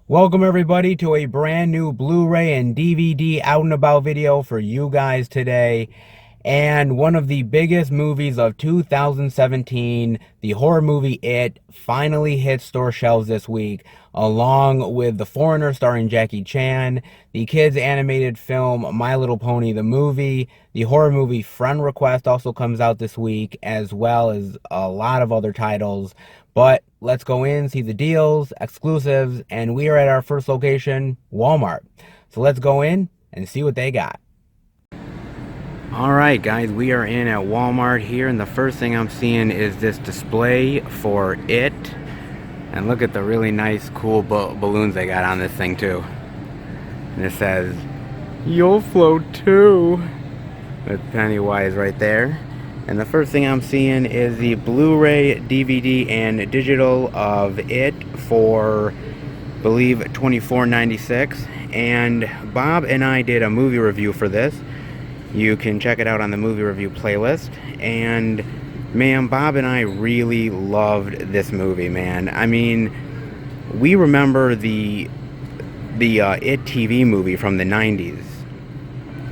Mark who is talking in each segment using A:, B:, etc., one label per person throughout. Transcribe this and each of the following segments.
A: Welcome everybody to a brand new Blu-ray and DVD out and about video for you guys today. And one of the biggest movies of 2017, the horror movie It, finally hit store shelves this week, along with The Foreigner starring Jackie Chan, the kids animated film My Little Pony the movie, the horror movie Friend Request also comes out this week, as well as a lot of other titles. But let's go in, see the deals, exclusives, and we are at our first location, Walmart. So let's go in and see what they got. Alright guys, we are in at Walmart here, and the first thing I'm seeing is this display for It. And look at the really nice, cool balloons they got on this thing too. And it says, "You'll float too," with Pennywise right there. And the first thing I'm seeing is the Blu-ray, DVD, and digital of It for, I believe, $24.96. And Bob and I did a movie review for this. You can check it out on the movie review playlist. And man, Bob and I really loved this movie, man. I mean, we remember the It TV movie from the 90s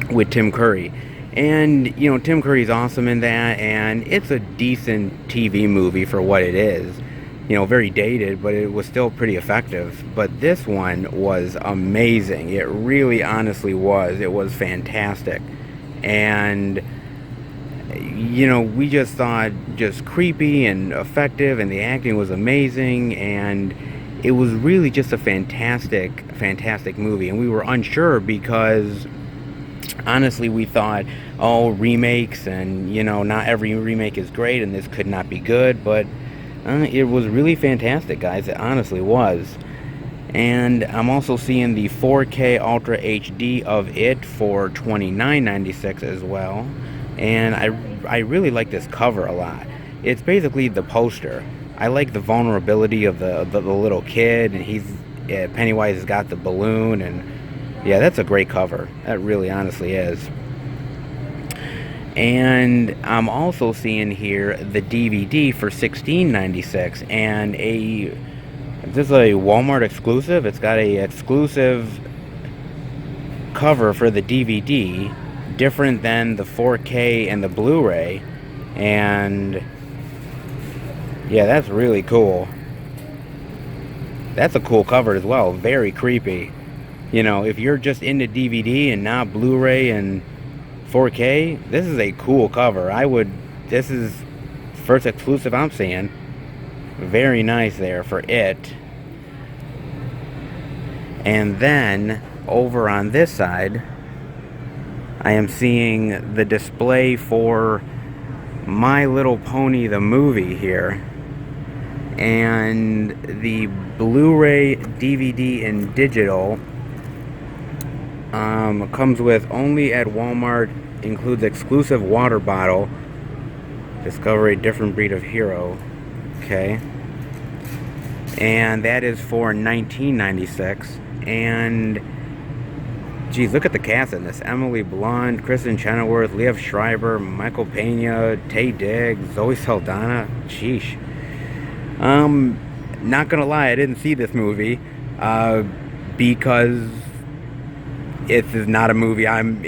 A: with Tim Curry. And, you know, Tim Curry's awesome in that, and it's a decent TV movie for what it is. You know, very dated, but it was still pretty effective. But this one was amazing. It really honestly was. It was fantastic. And, you know, we just thought just creepy and effective, and the acting was amazing, and it was really just a fantastic movie. And we were unsure because honestly we thought, oh, remakes, and you know, not every remake is great and this could not be good, but it was really fantastic, guys. It honestly was. And I'm also seeing the 4K Ultra HD of It for $29.96 as well. And I really like this cover a lot. It's basically the poster. I like the vulnerability of the little kid, and Pennywise has got the balloon, and yeah, that's a great cover. That really honestly is. And I'm also seeing here the DVD for $16.96, and this is a Walmart exclusive. It's got a exclusive cover for the DVD, different than the 4K and the Blu-ray. And yeah, that's really cool. That's a cool cover as well. Very creepy. You know, if you're just into DVD and not Blu-ray and 4K, this is a cool cover. This is first exclusive I'm seeing. Very nice there for It. And then over on this side, I am seeing the display for My Little Pony the movie here. And the Blu-ray, DVD, and digital comes with only at Walmart, includes exclusive water bottle, discover a different breed of hero. Okay, and that is for $19.96. And geez, look at the cast in this: Emily Blunt, Kristen Chenoweth, Liev Schreiber, Michael Pena, Taye Diggs, Zoe Saldana. Sheesh. Not gonna lie, I didn't see this movie because it is not a movie I'm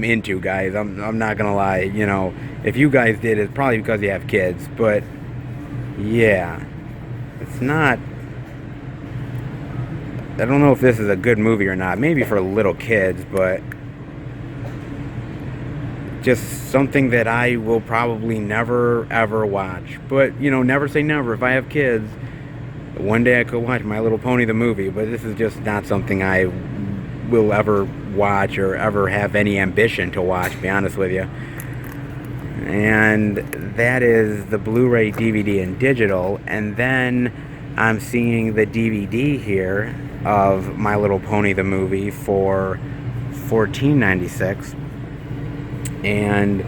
A: into, guys. I'm not gonna lie. You know, if you guys did, it's probably because you have kids. But yeah, it's not. I don't know if this is a good movie or not. Maybe for little kids, but just something that I will probably never ever watch. But you know, never say never. If I have kids, one day I could watch My Little Pony the movie. But this is just not something I will ever watch or ever have any ambition to watch, to be honest with you. And that is the Blu-ray, DVD, and digital. And then I'm seeing the DVD here of My Little Pony the movie for $14.96, and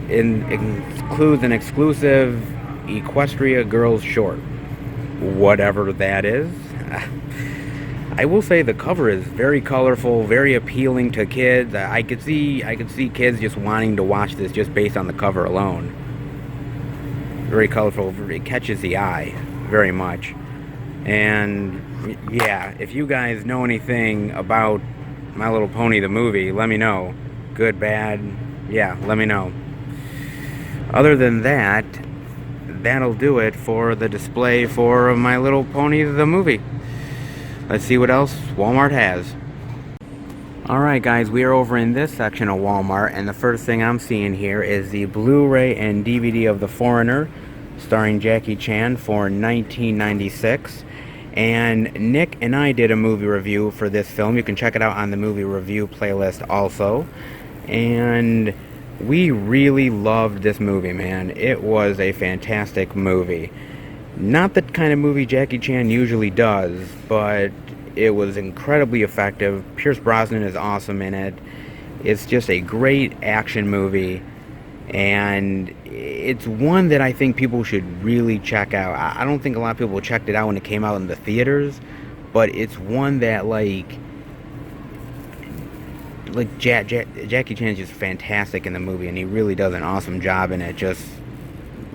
A: it includes an exclusive Equestria Girls short, whatever that is. I will say the cover is very colorful, very appealing to kids. I could see kids just wanting to watch this just based on the cover alone. Very colorful. It catches the eye very much. And yeah, if you guys know anything about My Little Pony the movie, let me know. Good, bad, yeah, let me know. Other than that, that'll do it for the display for My Little Pony the movie. Let's see what else Walmart has. Alright guys, we are over in this section of Walmart, and the first thing I'm seeing here is the Blu-ray and DVD of The Foreigner, starring Jackie Chan, for 1996. And Nick and I did a movie review for this film. You can check it out on the movie review playlist also. And we really loved this movie, man. It was a fantastic movie. Not the kind of movie Jackie Chan usually does, but it was incredibly effective. Pierce Brosnan is awesome in it. It's just a great action movie, and it's one that I think people should really check out. I don't think a lot of people checked it out when it came out in the theaters, but it's one that Jackie Chan is just fantastic in the movie, and he really does an awesome job in it. Just,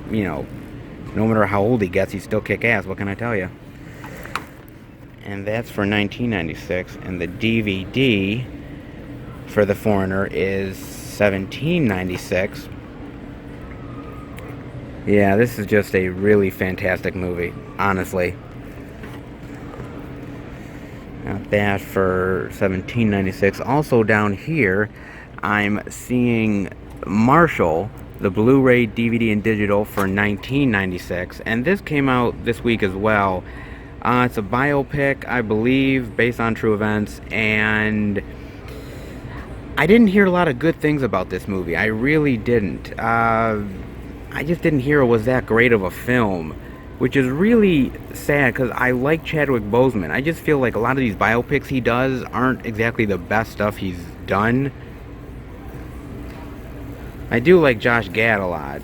A: you know, no matter how old he gets, he's still kick ass. What can I tell you? And that's for 1996, and the DVD for The Foreigner is 1796. Yeah, this is just a really fantastic movie, honestly. Not bad for 1796. Also down here, I'm seeing Marshall, the Blu-ray, DVD, and digital for 1996, and this came out this week as well. It's a biopic, I believe, based on true events, and I didn't hear a lot of good things about this movie. I really didn't. I just didn't hear it was that great of a film, which is really sad because I like Chadwick Boseman. I just feel like a lot of these biopics he does aren't exactly the best stuff he's done. I do like Josh Gad a lot.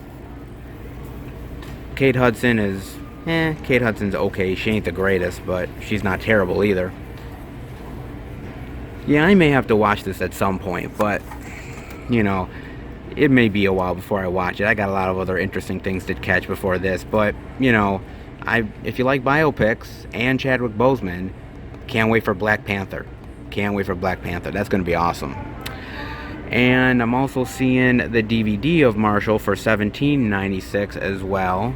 A: Kate Hudson's okay. She ain't the greatest, but she's not terrible either. Yeah, I may have to watch this at some point, but, you know, it may be a while before I watch it. I got a lot of other interesting things to catch before this, but, you know, if you like biopics and Chadwick Boseman, can't wait for Black Panther. Can't wait for Black Panther. That's going to be awesome. And I'm also seeing the DVD of Marshall for 1796 as well.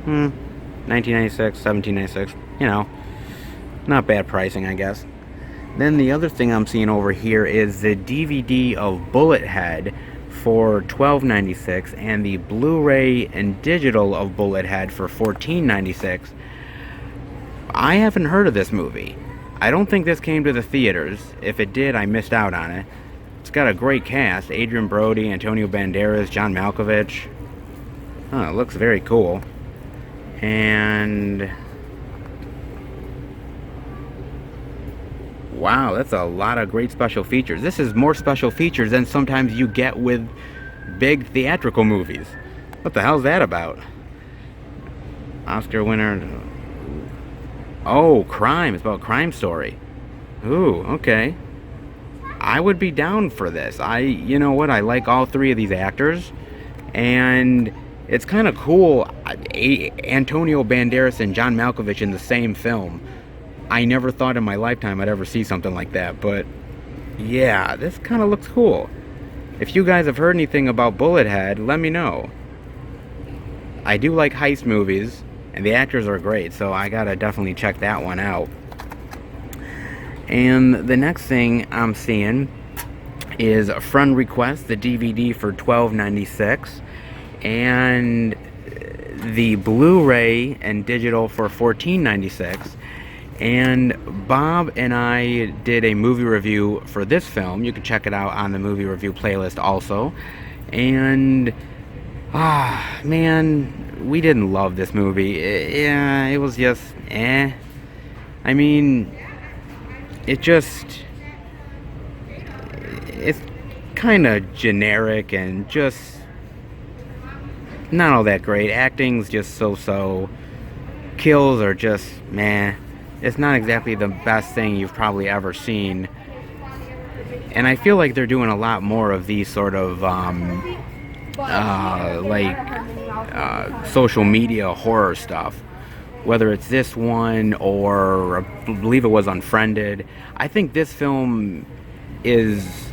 A: 1996, 1796, you know, not bad pricing, I guess. Then the other thing I'm seeing over here is the DVD of Bullethead for $12.96 and the Blu-ray and digital of Bullethead for $14.96. I haven't heard of this movie. I don't think this came to the theaters. If it did, I missed out on it. It's got a great cast: Adrian Brody, Antonio Banderas, John Malkovich. Oh, it looks very cool. And wow, that's a lot of great special features. This is more special features than sometimes you get with big theatrical movies. What the hell's that about? Oscar winner. Oh, crime. It's about a crime story. Ooh, okay. I would be down for this. You know what? I like all three of these actors, and it's kind of cool. Antonio Banderas and John Malkovich in the same film. I never thought in my lifetime I'd ever see something like that, but yeah, this kind of looks cool. If you guys have heard anything about Bullethead, let me know. I do like heist movies, and the actors are great, so I gotta definitely check that one out. And the next thing I'm seeing is a friend request, the DVD for $12.96, and the Blu-ray and digital for $14.96. And Bob and I did a movie review for this film. You can check it out on the movie review playlist also. And man, we didn't love this movie. It was just I mean, it's kind of generic and just not all that great. Acting's just so-so. Kills are just meh. It's not exactly the best thing you've probably ever seen. And I feel like they're doing a lot more of these sort of social media horror stuff, whether it's this one or I believe it was Unfriended. I think this film is,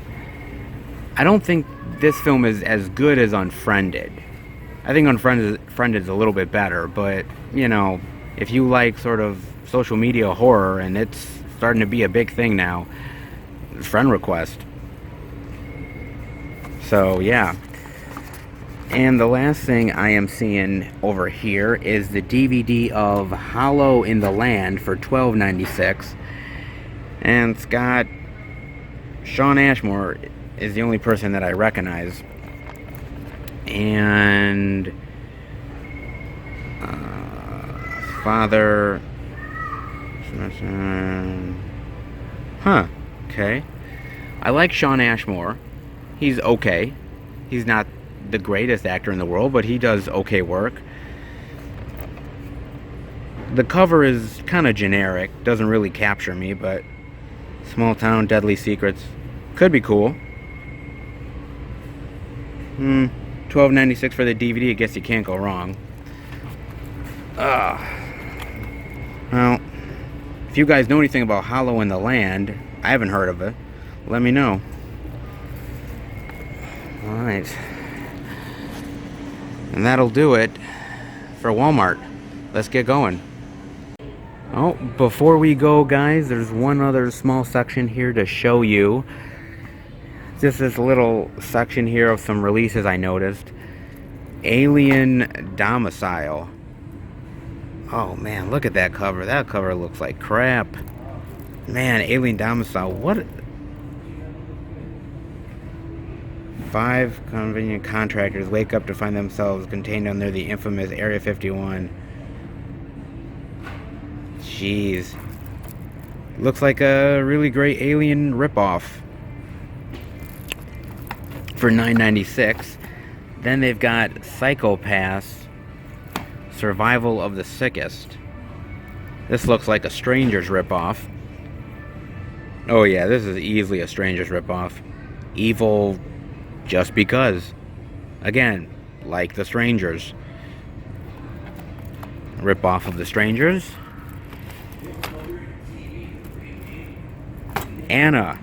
A: I don't think this film is as good as Unfriended. I think Unfriended is a little bit better, but you know, if you like sort of social media horror, and it's starting to be a big thing now, friend request. So yeah. And the last thing I am seeing over here is the DVD of Hollow in the Land for $12.96. And it's got Shawn Ashmore is the only person that I recognize. And father. Huh. Okay. I like Shawn Ashmore. He's okay. He's not the greatest actor in the world, but he does okay work. The cover is kind of generic, doesn't really capture me, but Small Town, Deadly Secrets could be cool. $12.96 for the DVD. I guess you can't go wrong. Well, if you guys know anything about Hollow in the Land, I haven't heard of it, let me know. Alright. And that'll do it for Walmart. Let's get going. Oh, before we go, guys, there's one other small section here to show you. Just this little section here of some releases I noticed. Alien Domicile. Oh man, look at that cover. That cover looks like crap. Man, Alien Domicile. What? 5 convenient contractors wake up to find themselves contained under the infamous Area 51. Jeez. Looks like a really great Alien ripoff. For $9.96. Then they've got Psychopaths, Survival of the Sickest. This looks like a Strangers ripoff. Oh yeah, this is easily a Strangers ripoff. Evil just because. Again, like the Strangers. Ripoff of the Strangers. Anna.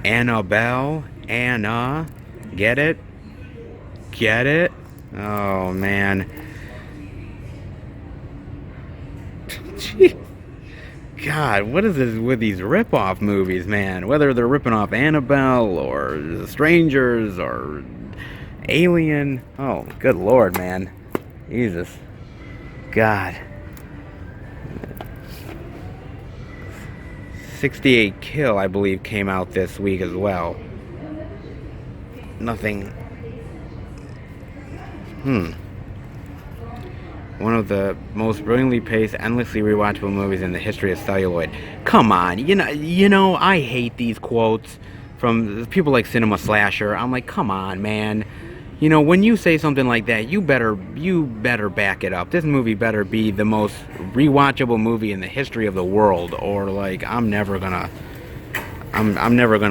A: Annabelle. Anna. Get it? Get it? Oh man. God, what is this with these rip-off movies, man? Whether they're ripping off Annabelle or The Strangers or Alien. Oh, good lord, man. Jesus. God. 68 Kill, I believe, came out this week as well. Nothing. One of the most brilliantly paced, endlessly rewatchable movies in the history of celluloid. Come on, you know, I hate these quotes from people like Cinema Slasher. I'm like, come on, man. You know, when you say something like that, you better back it up. This movie better be the most rewatchable movie in the history of the world, or like I'm never gonna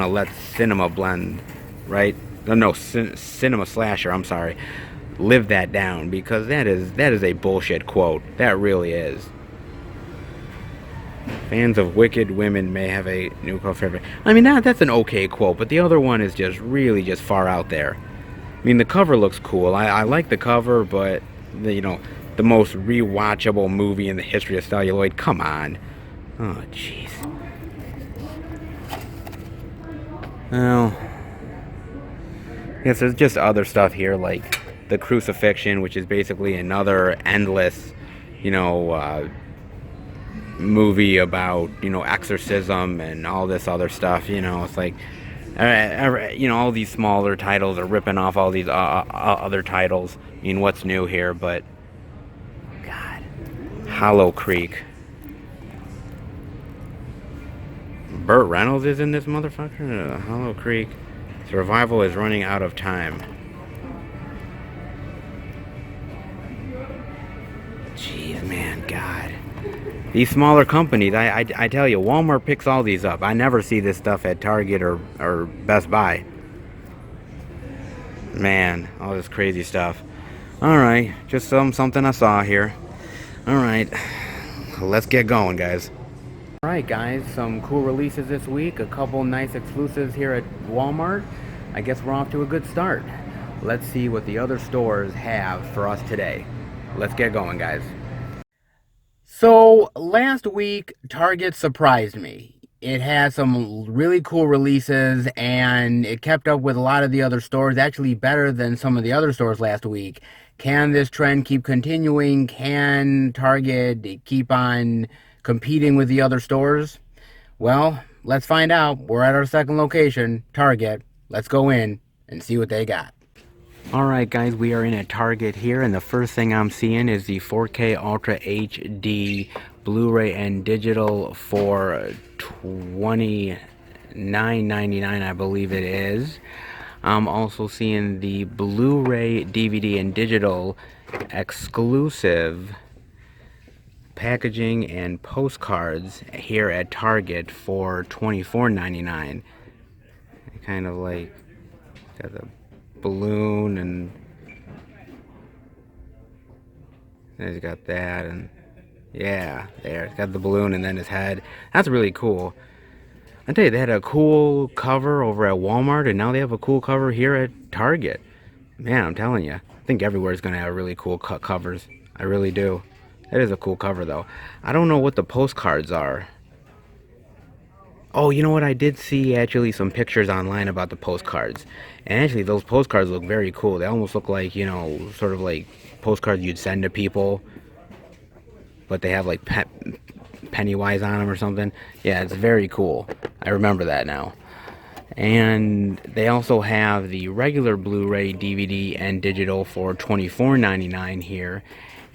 A: let Cinema Blend, right? No, Cinema Slasher. I'm sorry. Live that down, because that is a bullshit quote. That really is. Fans of Wicked Women may have a new quote favorite. I mean, that's an okay quote, but the other one is just really just far out there. I mean, the cover looks cool. I like the cover, but the most rewatchable movie in the history of celluloid. Come on. Oh, jeez. Well, yes, there's just other stuff here like The Crucifixion, which is basically another endless, movie about, exorcism and all this other stuff. It's like, all these smaller titles are ripping off all these other titles. I mean, what's new here? But, God. Hollow Creek. Burt Reynolds is in this motherfucker? Hollow Creek. Survival is running out of time. Jeez, man, God. These smaller companies, I tell you, Walmart picks all these up. I never see this stuff at Target or Best Buy. Man, all this crazy stuff. Alright, just something I saw here. Alright, let's get going, guys. Alright, guys, some cool releases this week. A couple nice exclusives here at Walmart. I guess we're off to a good start. Let's see what the other stores have for us today. Let's get going, guys. So, last week, Target surprised me. It had some really cool releases, and it kept up with a lot of the other stores, actually better than some of the other stores last week. Can this trend keep continuing? Can Target keep on competing with the other stores? Well, let's find out. We're at our second location, Target. Let's go in and see what they got. Alright guys, we are in a Target here, and the first thing I'm seeing is the 4K Ultra HD Blu-ray and digital for $29.99, I believe it is. I'm also seeing the Blu-ray DVD and digital exclusive packaging and postcards here at Target for $24.99. Kind of like got the balloon, and he's got that, and yeah, there, it's got the balloon and then his head. That's really cool. I tell you, they had a cool cover over at Walmart, and now they have a cool cover here at Target. Man, I'm telling you, I think everywhere's gonna have really cool covers. I really do. That is a cool cover, though. I don't know what the postcards are. Oh, you know what? I did see actually some pictures online about the postcards. And actually, those postcards look very cool. They almost look like, you know, sort of like postcards you'd send to people. But they have like Pennywise on them or something. Yeah, it's very cool. I remember that now. And they also have the regular Blu-ray, DVD, and digital for $24.99 here.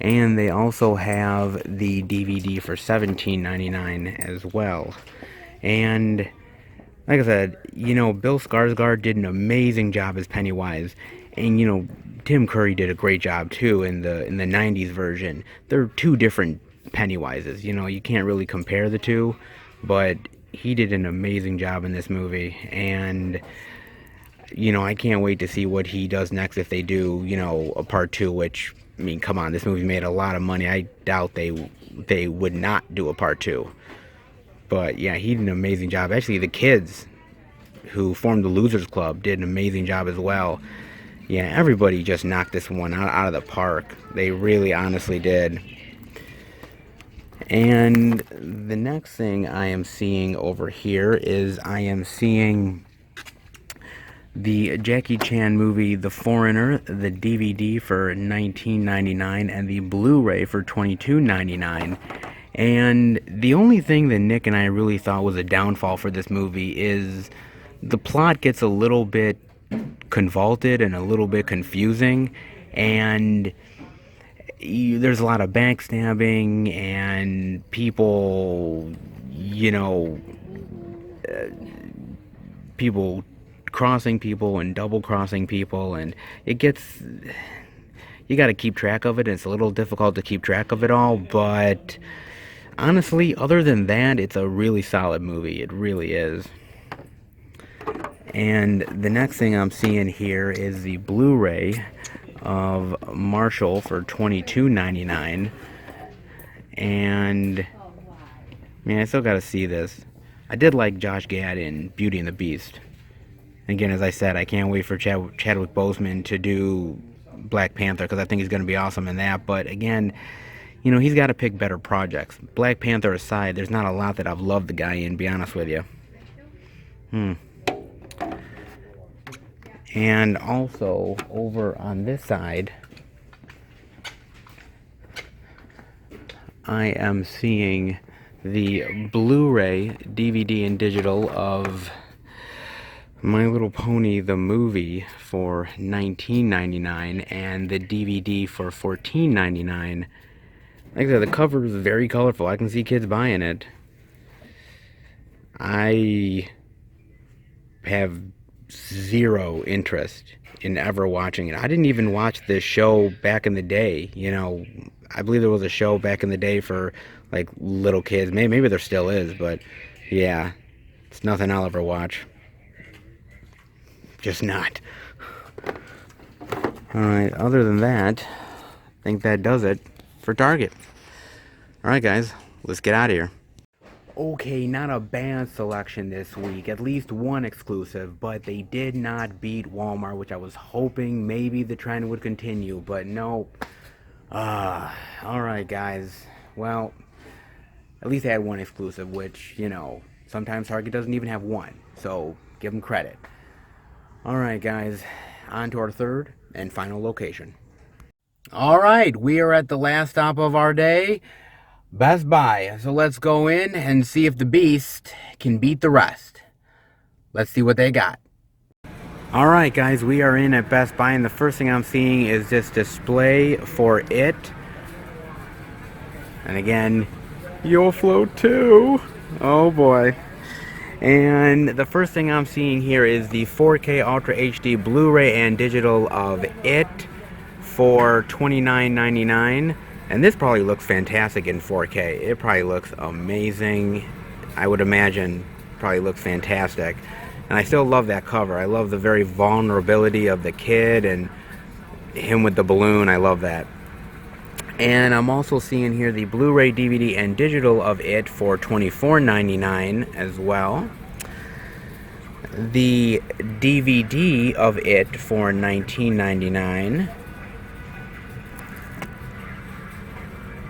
A: And they also have the DVD for $17.99 as well. And like I said, you know, Bill Skarsgård did an amazing job as Pennywise, and you know, Tim Curry did a great job too in the 90s version. They're two different Pennywises. You know, you can't really compare the two, but he did an amazing job in this movie, and you know, I can't wait to see what he does next if they do, you know, a part 2, which, I mean, come on, this movie made a lot of money. I doubt they would not do a part 2. But yeah, he did an amazing job. Actually, the kids who formed the Losers Club did an amazing job as well. Yeah, everybody just knocked this one out of the park. They really honestly did. And the next thing I am seeing over here is I am seeing the Jackie Chan movie The Foreigner, the DVD for $19.99 and the Blu-ray for $22.99. And the only thing that Nick and I really thought was a downfall for this movie is the plot gets a little bit convoluted and a little bit confusing, and there's a lot of backstabbing and people, you know, people crossing people and double crossing people, and it gets, you got to keep track of it, and it's a little difficult to keep track of it all, but honestly, other than that, it's a really solid movie. It really is. And the next thing I'm seeing here is the Blu-ray of Marshall for $22.99. And man, I still gotta see this. I did like Josh Gad in Beauty and the Beast. Again, as I said, I can't wait for Chadwick Boseman to do Black Panther, because I think he's going to be awesome in that. But again, you know, he's got to pick better projects. Black Panther aside, there's not a lot that I've loved the guy in, to be honest with you. And also, over on this side, I am seeing the Blu-ray, DVD, and digital of My Little Pony, the movie, for $19.99 and the DVD for $14.99. Like I said, the cover is very colorful. I can see kids buying it. I have zero interest in ever watching it. I didn't even watch this show back in the day. You know, I believe there was a show back in the day for like little kids. Maybe there still is, but yeah, it's nothing I'll ever watch. Just not. Alright, other than that, I think that does it for Target. Alright guys, let's get out of here. Okay, not a bad selection this week. At least one exclusive, but they did not beat Walmart, which I was hoping maybe the trend would continue, but no. Alright guys. Well, at least they had one exclusive, which, you know, sometimes Target doesn't even have one, so give them credit. Alright guys, on to our third and final location. Alright, we are at the last stop of our day, Best Buy. So let's go in and see if the Beast can beat the rest. Let's see what they got. Alright guys, we are in at Best Buy, and the first thing I'm seeing is this display for It. And again, you'll float too. Oh boy. And the first thing I'm seeing here is the 4K Ultra HD Blu-ray and digital of It for $29.99. And this probably looks fantastic in 4K. It probably looks amazing. I would imagine probably looks fantastic. And I still love that cover. I love the very vulnerability of the kid and him with the balloon. I love that. And I'm also seeing here the Blu-ray, DVD, and digital of It for $24.99 as well. The DVD of It for $19.99.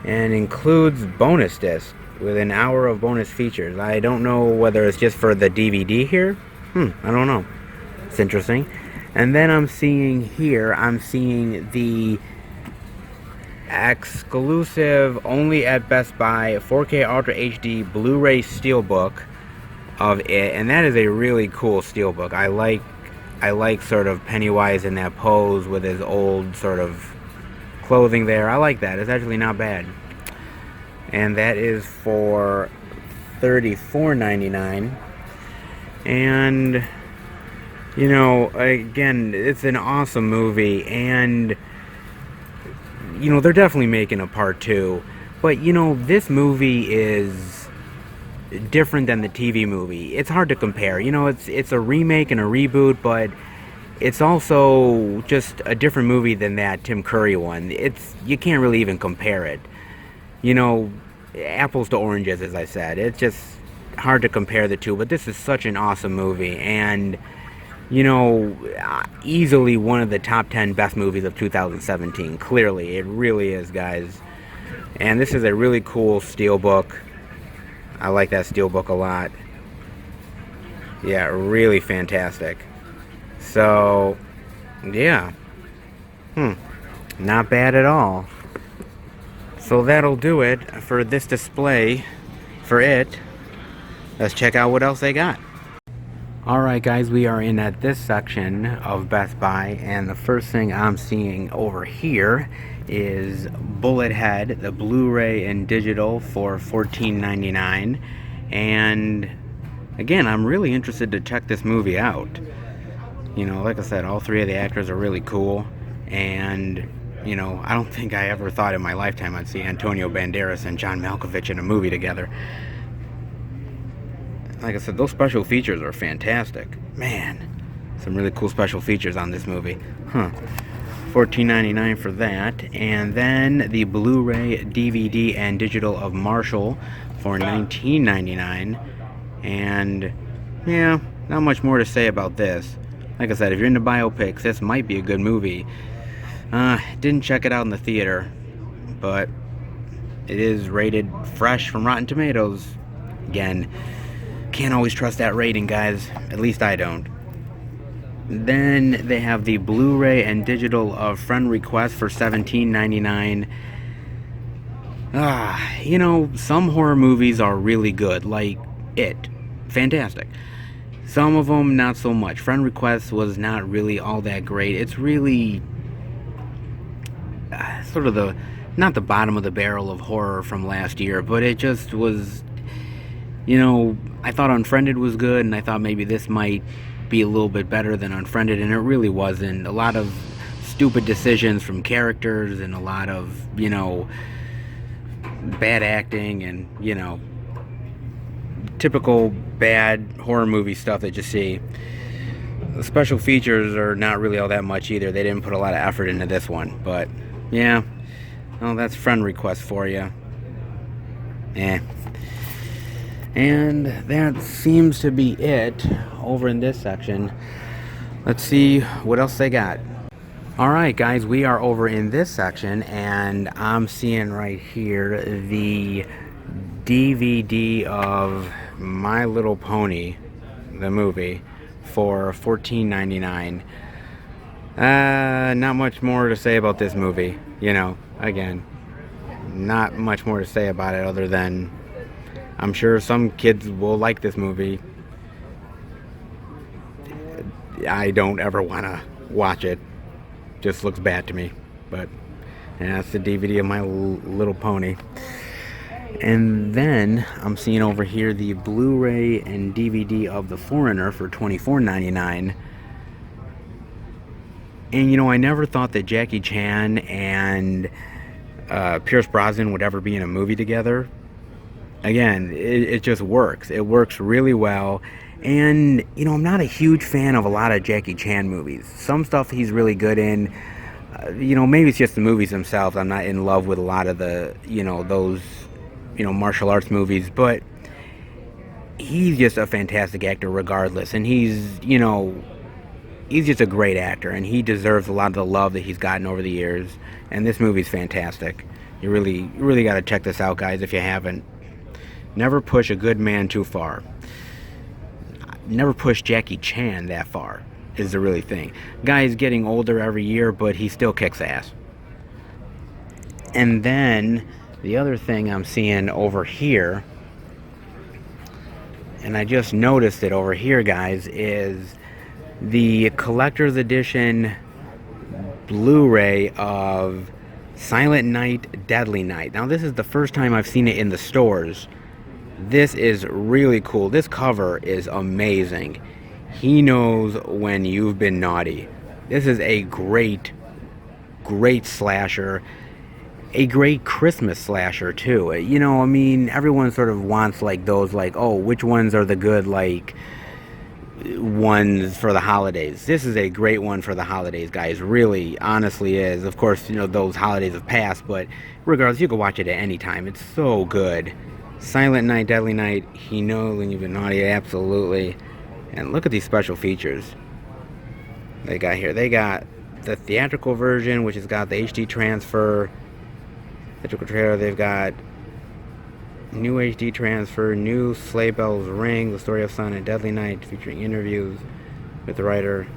A: And includes bonus disc with an hour of bonus features. I don't know whether it's just for the DVD here. I don't know. It's interesting. And then I'm seeing the exclusive, only at Best Buy, 4K Ultra HD Blu-ray Steelbook of It, and that is a really cool Steelbook. I like sort of Pennywise in that pose with his old sort of clothing there. I like that. It's actually not bad. And that is for $34.99. And you know, again, it's an awesome movie, and you know, they're definitely making a part 2. But you know, this movie is different than the TV movie. It's hard to compare. You know, it's a remake and a reboot, but it's also just a different movie than that Tim Curry one. You can't really even compare it. You know, apples to oranges, as I said. It's just hard to compare the two, but this is such an awesome movie, and you know, easily one of the top 10 best movies of 2017. Clearly, it really is, guys. And this is a really cool Steelbook. I like that Steelbook a lot. Yeah, really fantastic. So, yeah. Not bad at all. So that'll do it for this display for It. Let's check out what else they got. Alright guys, we are in at this section of Best Buy, and the first thing I'm seeing over here is Bullethead, the Blu-ray and digital for $14.99. And again, I'm really interested to check this movie out. You know, like I said, all three of the actors are really cool, and you know, I don't think I ever thought in my lifetime I'd see Antonio Banderas and John Malkovich in a movie together. Like I said, those special features are fantastic. Man, some really cool special features on this movie. $14.99 for that. And then the Blu-ray, DVD, and digital of Marshall for $19.99. And yeah, not much more to say about this. Like I said, if you're into biopics, this might be a good movie. Didn't check it out in the theater, but it is rated fresh from Rotten Tomatoes. Again, can't always trust that rating, guys. At least I don't. Then they have the Blu-ray and digital of Friend Request for $17.99. You know, some horror movies are really good, like It. Fantastic. Some of them, not so much. Friend Request was not really all that great. It's really sort of not the bottom of the barrel of horror from last year, but it just was, you know, I thought Unfriended was good, and I thought maybe this might be a little bit better than Unfriended, and it really wasn't. A lot of stupid decisions from characters, and a lot of, you know, bad acting, and, you know, typical bad horror movie stuff that you see. The special features are not really all that much either. They didn't put a lot of effort into this one, but yeah. Well, that's friend request for you. Eh. And that seems to be it over in this section. Let's see what else they got. Alright guys, we are over in this section, and I'm seeing right here the DVD of My Little Pony, the movie, for $14.99. Not much more to say about this movie. You know, again, not much more to say about it other than I'm sure some kids will like this movie. I don't ever want to watch it. Just looks bad to me. But yeah, that's the DVD of My Little Pony. And then I'm seeing over here the Blu-ray and DVD of The Foreigner for $24.99. And you know, I never thought that Jackie Chan and Pierce Brosnan would ever be in a movie together. Again, it just works. It works really well. And, you know, I'm not a huge fan of a lot of Jackie Chan movies. Some stuff he's really good in. You know, maybe it's just the movies themselves. I'm not in love with a lot of the, you know, those, you know, martial arts movies. But he's just a fantastic actor regardless. And he's, you know, he's just a great actor. And he deserves a lot of the love that he's gotten over the years. And this movie's fantastic. You really got to check this out, guys, if you haven't. Never push a good man too far. Never push Jackie Chan that far is the really thing. Guy's getting older every year, but he still kicks ass. And then the other thing I'm seeing over here, and I just noticed it over here, guys, is the collector's edition Blu-ray of Silent Night, Deadly Night. Now, this is the first time I've seen it in the stores. This is really cool. This cover is amazing. He knows when you've been naughty. This is a great slasher. A great Christmas slasher, too. You know, I mean, everyone sort of wants, like, those, like, oh, which ones are the good, like, ones for the holidays. This is a great one for the holidays, guys. Really, honestly is. Of course, you know, those holidays have passed, but regardless, you can watch it at any time. It's so good. Silent Night, Deadly Night. He knows when you've been naughty. Absolutely. And look at these special features they got here. They got the theatrical version, which has got the HD transfer, theatrical trailer. They've got new HD transfer, new Sleigh Bells Ring, the story of Silent Deadly Night, featuring interviews with the writer.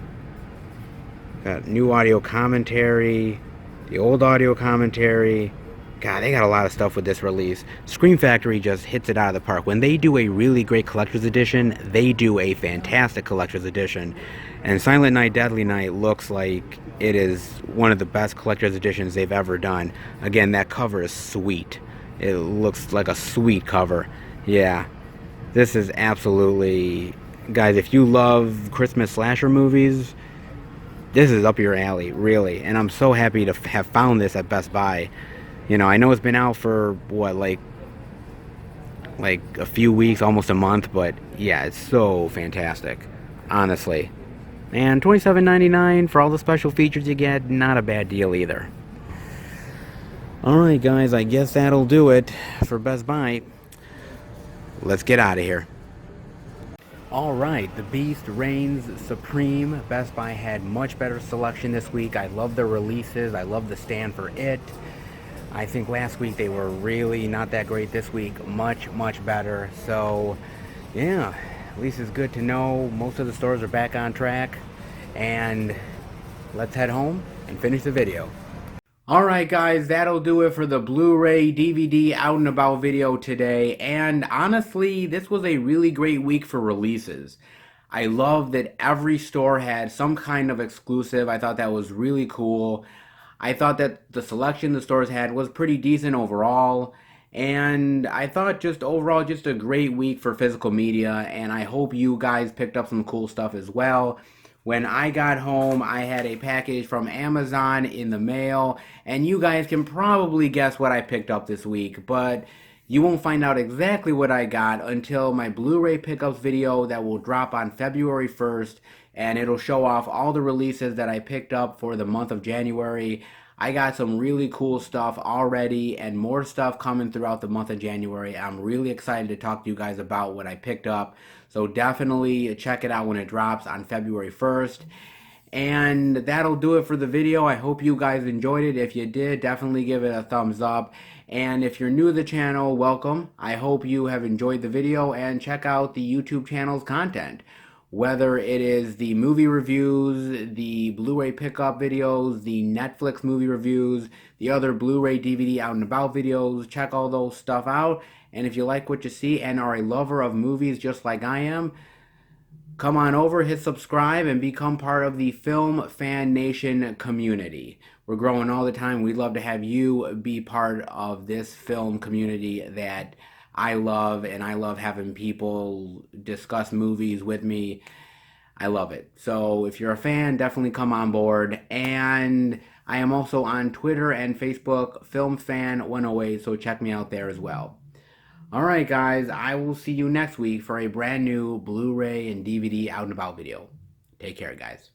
A: Got new audio commentary, the old audio commentary. God, they got a lot of stuff with this release. Scream Factory just hits it out of the park. When they do a really great collector's edition, they do a fantastic collector's edition. And Silent Night, Deadly Night looks like it is one of the best collector's editions they've ever done. Again, that cover is sweet. It looks like a sweet cover. Yeah, this is absolutely... Guys, if you love Christmas slasher movies, this is up your alley, really. And I'm so happy to have found this at Best Buy. You know, I know it's been out for, what, like a few weeks, almost a month, but yeah, it's so fantastic, honestly. And $27.99 for all the special features you get, not a bad deal either. Alright guys, I guess that'll do it for Best Buy. Let's get out of here. Alright, the Beast reigns supreme. Best Buy had much better selection this week. I love the releases. I love the stand for it. I think last week they were really not that great. This week, much better. So, yeah, at least it's good to know most of the stores are back on track. And let's head home and finish the video. Alright guys, that'll do it for the Blu-ray DVD out and about video today. And honestly, this was a really great week for releases. I love that every store had some kind of exclusive. I thought that was really cool. I thought that the selection the stores had was pretty decent overall, and I thought just overall just a great week for physical media, and I hope you guys picked up some cool stuff as well. When I got home, I had a package from Amazon in the mail, and you guys can probably guess what I picked up this week, but You won't find out exactly what I got until my Blu-ray pickups video that will drop on February 1st, and it'll show off all the releases that I picked up for the month of January. I got some really cool stuff already and more stuff coming throughout the month of January. I'm really excited to talk to you guys about what I picked up. So definitely check it out when it drops on February 1st. And that'll do it for the video. I hope you guys enjoyed it. If you did, definitely give it a thumbs up. And if you're new to the channel, welcome. I hope you have enjoyed the video and check out the YouTube channel's content. Whether it is the movie reviews, the Blu-ray pickup videos, the Netflix movie reviews, the other Blu-ray DVD out and about videos, check all those stuff out. And if you like what you see and are a lover of movies just like I am, come on over, hit subscribe, and become part of the Film Fan Nation community. We're growing all the time. We'd love to have you be part of this film community that I love, and I love having people discuss movies with me. I love it. So if you're a fan, definitely come on board. And I am also on Twitter and Facebook, FilmFan108, so check me out there as well. Alright guys, I will see you next week for a brand new Blu-ray and DVD out and about video. Take care guys.